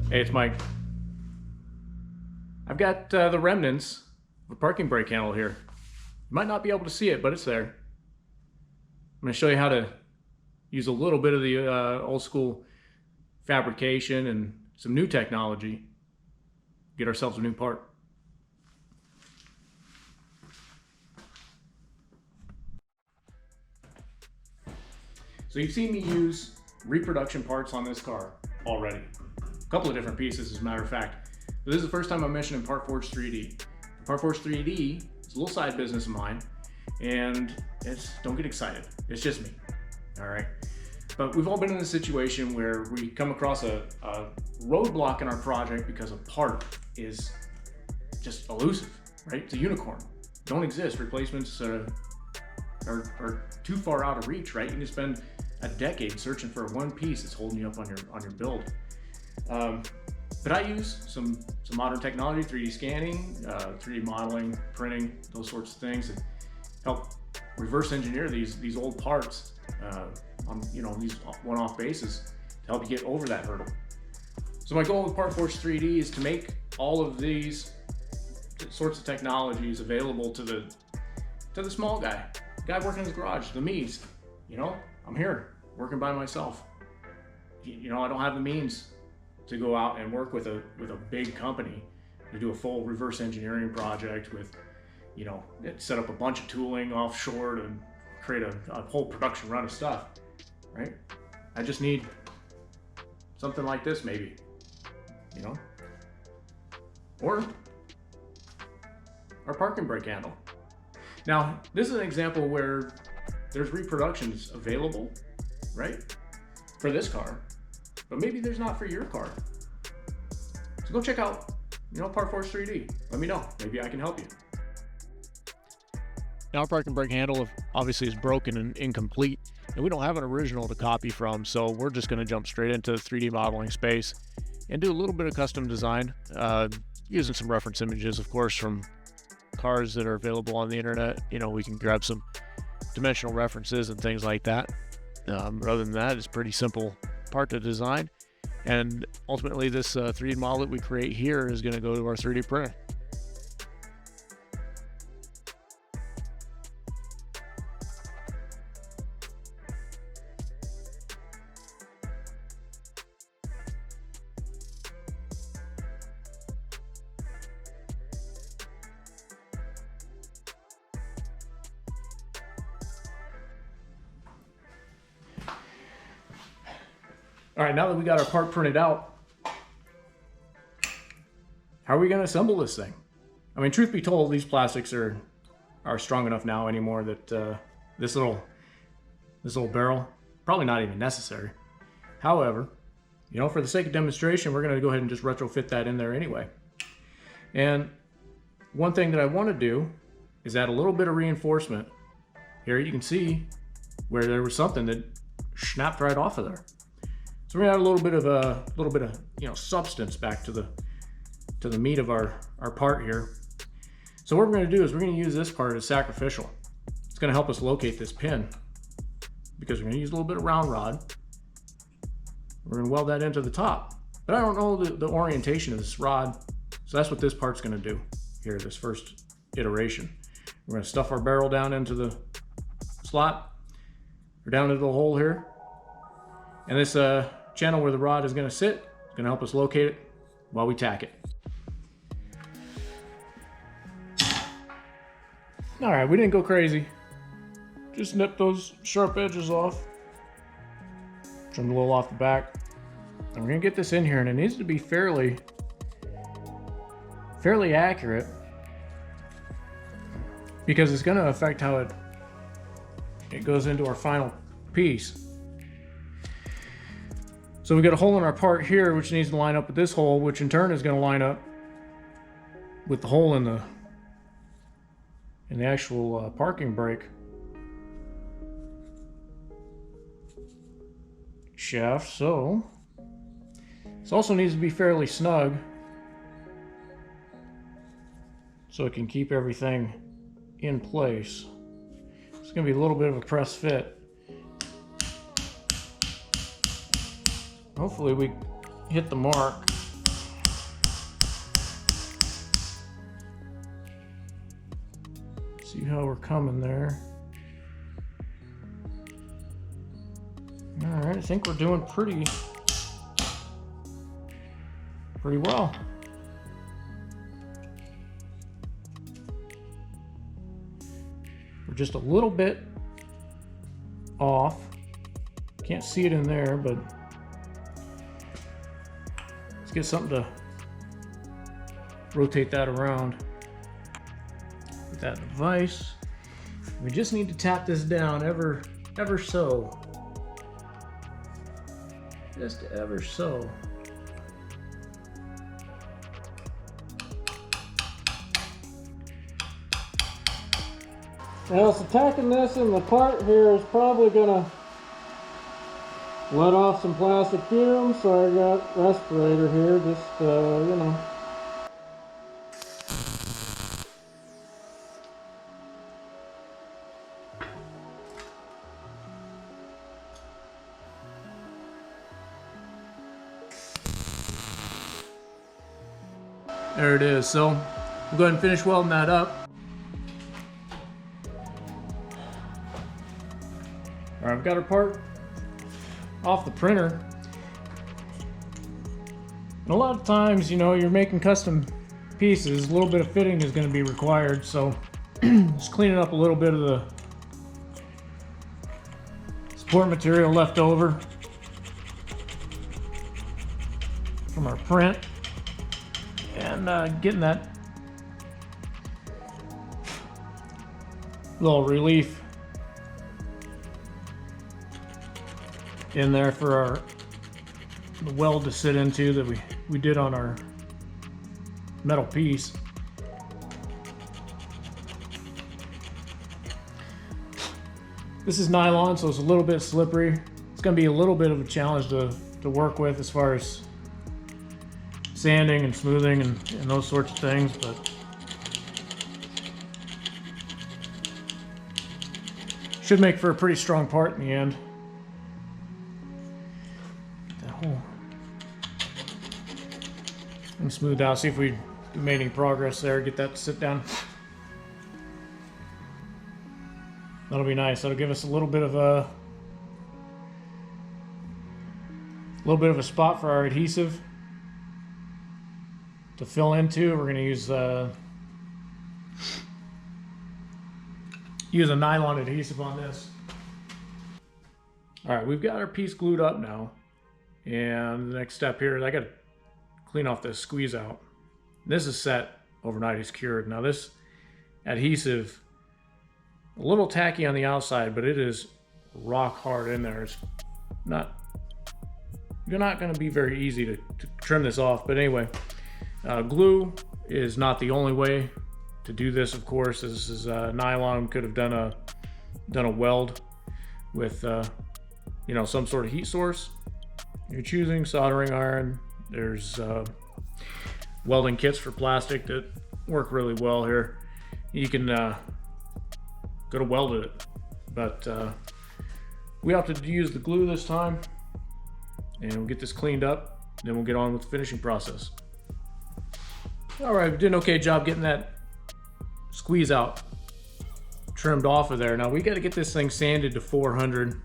Hey, it's Mike. I've got the remnants of a parking brake handle here. You might not be able to see it, but it's there. I'm going to show you how to use a little bit of the old school fabrication and some new technology. Get ourselves a new part. So you've seen me use reproduction parts on this car already. A couple of different pieces, as a matter of fact. But this is the first time I'm mentioning PartForge 3D. PartForge 3D is a little side business of mine, and don't get excited. It's just me, all right? But we've all been in a situation where we come across a roadblock in our project because a part is just elusive, right? It's a unicorn. Don't exist. Replacements are too far out of reach, right? You can spend a decade searching for one piece that's holding you up on your build. But I use some modern technology, 3D scanning, 3D modeling, printing, those sorts of things, and help reverse engineer these old parts on these one-off bases to help you get over that hurdle. So my goal with PartForge 3D is to make all of these sorts of technologies available to the small guy working in his garage, the me's. I'm here working by myself. I don't have the means to go out and work with a big company to do a full reverse engineering project with, set up a bunch of tooling offshore to create a whole production run of stuff, right? I just need something like this, maybe, or our parking brake handle. Now, this is an example where there's reproductions available, right, for this car, but maybe there's not for your car. So go check out, PartForge 3D. Let me know. Maybe I can help you. Now our parking brake handle obviously is broken and incomplete, and we don't have an original to copy from, so we're just going to jump straight into 3D modeling space and do a little bit of custom design, using some reference images, of course, from cars that are available on the internet. We can grab some dimensional references and things like that. But other than that, it's pretty simple part to design, and ultimately this 3D model that we create here is going to go to our 3D printer. All right, now that we got our part printed out, how are we going to assemble this thing? I mean, truth be told, these plastics are strong enough now anymore that this little barrel, probably not even necessary. However, for the sake of demonstration, we're going to go ahead and just retrofit that in there anyway. And one thing that I want to do is add a little bit of reinforcement. Here you can see where there was something that snapped right off of there. So we're gonna add a little bit of substance back to the meat of our part here. So what we're gonna do is we're gonna use this part as sacrificial. It's gonna help us locate this pin because we're gonna use a little bit of round rod. We're gonna weld that into the top, but I don't know the orientation of this rod, so that's what this part's gonna do here, this first iteration. We're gonna stuff our barrel down into the slot, or down into the hole here. And this channel where the rod is going to sit is going to help us locate it while we tack it. All right, we didn't go crazy. Just nip those sharp edges off. Trim a little off the back. And we're going to get this in here, and it needs to be fairly accurate because it's going to affect how it goes into our final piece. So we got a hole in our part here, which needs to line up with this hole, which in turn is going to line up with the hole in the actual parking brake shaft. So this also needs to be fairly snug so it can keep everything in place. It's going to be a little bit of a press fit. Hopefully we hit the mark. how we're coming there. All right, I think we're doing pretty well. We're just a little bit off. Can't see it in there, but let's get something to rotate that around. Put that in the vise. We just need to tap this down ever so. Just ever so. Now, it's attacking this, and the part here is probably gonna let off some plastic fumes, so I got respirator here, just you know. There it is. So we'll go ahead and finish welding that up. All right, I've got our part off the printer. And a lot of times, you know, you're making custom pieces, a little bit of fitting is going to be required. So just cleaning up a little bit of the support material left over from our print, and getting that little relief in there for the weld to sit into that we did on our metal piece. This is nylon, so it's a little bit slippery. It's going to be a little bit of a challenge to work with as far as sanding and smoothing and those sorts of things, but should make for a pretty strong part in the end. That whole thing smoothed out. See if we made any progress there. Get that to sit down. That'll be nice. That'll give us a little bit of a spot for our adhesive to fill into. We're going to use a nylon adhesive on this. All right, we've got our piece glued up now, and the next step here is I got to clean off this squeeze out. This is set overnight, it's cured. Now this adhesive, a little tacky on the outside, but it is rock hard in there. It's not, you're not going to be very easy to trim this off, but anyway. Glue is not the only way to do this, of course. This is nylon. Could have done a weld with you know, some sort of heat source. You're choosing soldering iron. There's welding kits for plastic that work really well here. You can go to weld it, but we opted to use the glue this time, and we'll get this cleaned up. Then we'll get on with the finishing process. All right, we did an okay job getting that squeeze out trimmed off of there. Now we got to get this thing sanded to 400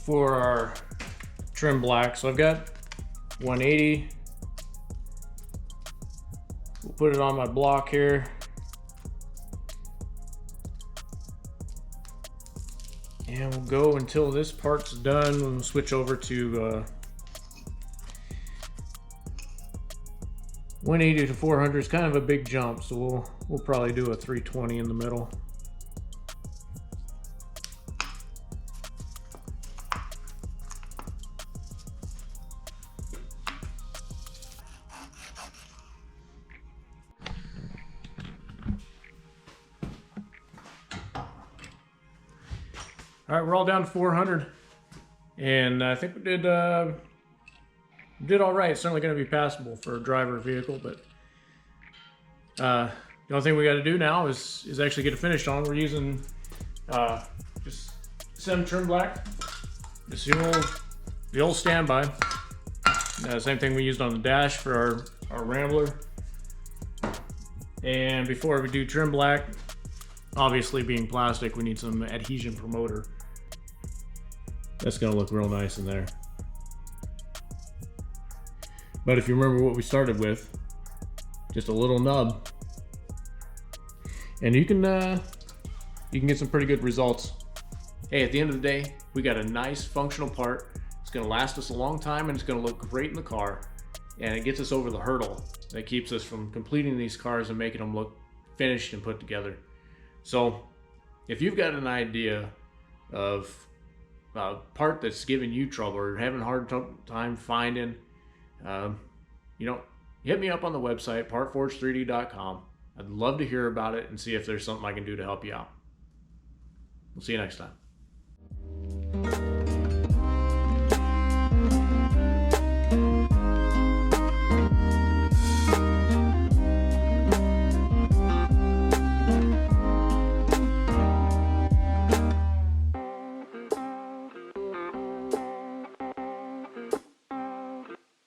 for our trim black. So I've got 180. We'll put it on my block here. And we'll go until this part's done. We'll switch over to 180 to 400 is kind of a big jump, so we'll probably do a 320 in the middle. All right, we're all down to 400, and I think we did all right. It's certainly going to be passable for a driver vehicle, but the only thing we got to do now is actually get it finished on. We're using just some trim black, just the old standby. Same thing we used on the dash for our Rambler. And before we do trim black, obviously being plastic, we need some adhesion promoter. That's gonna look real nice in there. But if you remember what we started with, just a little nub, and you can get some pretty good results. Hey, at the end of the day, we got a nice functional part. It's gonna last us a long time and it's gonna look great in the car. And it gets us over the hurdle that keeps us from completing these cars and making them look finished and put together. So if you've got an idea of a part that's giving you trouble or having a hard time finding, hit me up on the website, PartForge3D.com. I'd love to hear about it and see if there's something I can do to help you out. We'll see you next time.